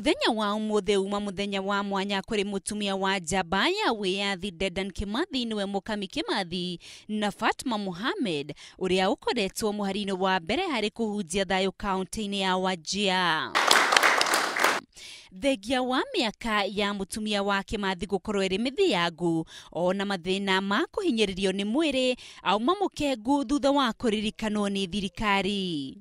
Muthenya wa umuthi uma muthenya wa mwanya kuri mutumia wa njamba ya wiyathi Dedan Kimathi niwe Mukami Kimathi na Fatma Mohamed uria ukoretwo muharino wa mbere hari kuhunjia thayo kaunti-ini ya Wajir. Thegia wa miaka ya mutumia wa Kimathi gukorwo iri mithiangu ona mathina ma kuhinyiririo ni mwiri auma mukengu thutha wa kuririkanwo ni thirikari.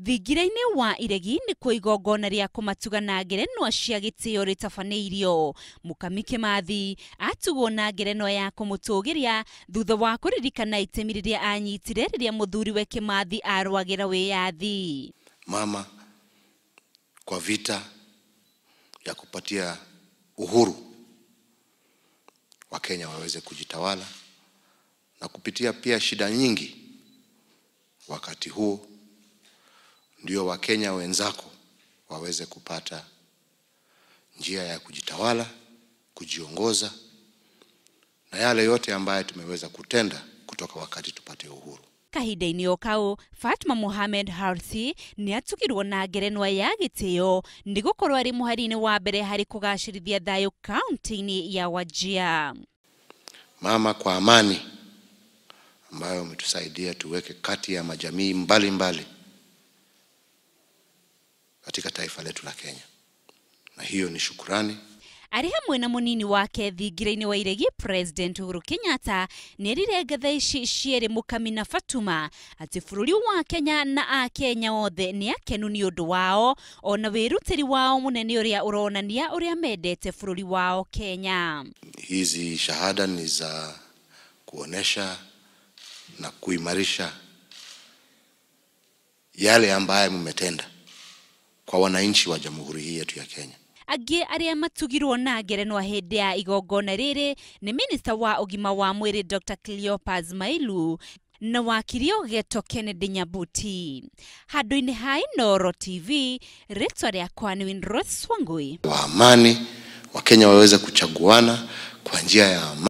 Thigiraine wa iregi ni kwa igongona ria kumatuga na ngerenwa cia gitio ritafaneirio. Mukami Kimathi atugwo na ngerenwa ya kumutugiria thutha wa kuririkana itemi riria anyitire riria muthuriwe Kimathi arwagira wiyathi. Mama kwa vita ya kupatia uhuru wa Kenya waweze kujitawala na kupitia pia shida nyingi wakati huu ndio Wakenya wenzako waweze kupata njia ya kujitawala, kujiongoza na yale yote ambayo tumeweza kutenda kutoka wakati tupate uhuru. Kahinda-ini okau Fatma Mohamed Harthi niatugirwo na ngerenwa ya gitio ndigukorwo ari muharine wa mbere hari kugacirithia thayo kaunti-ini ya Wajir. Mama kwa amani ambayo umetusaidia tuweke kati ya majamii mbalimbali katika taifa letu la Kenya. Na hiyo ni shukrani. Ari hamwe na munini wake thigiraine wa iregi President Uhuru Kenyatta nirire gathaici ciere Mukami na Fatuma ati bururi wa Kenya na a Kenya othe ni akenu ni undu wao ona wirutiri wao munene uria uronania uria mendete bururi wao Kenya. Hizi shahada ni za kuonesha na kuimarisha yale ambayo mmetenda kwa wananchi wa jamhuri hii yetu ya Kenya. Agi aria matugirwo na ngerenwa hindi ya igongona riri ni Minister wa ugima wa mwiri Dr. Cleopas Mailu na wakiri Ogeto Kennedy Nyabuti. Handu-ini ha Inooro TV, ritwa riakwa ni Windrose Wangui. Wa amani, Wakenya waweze kuchaguana kwa njia ya amani.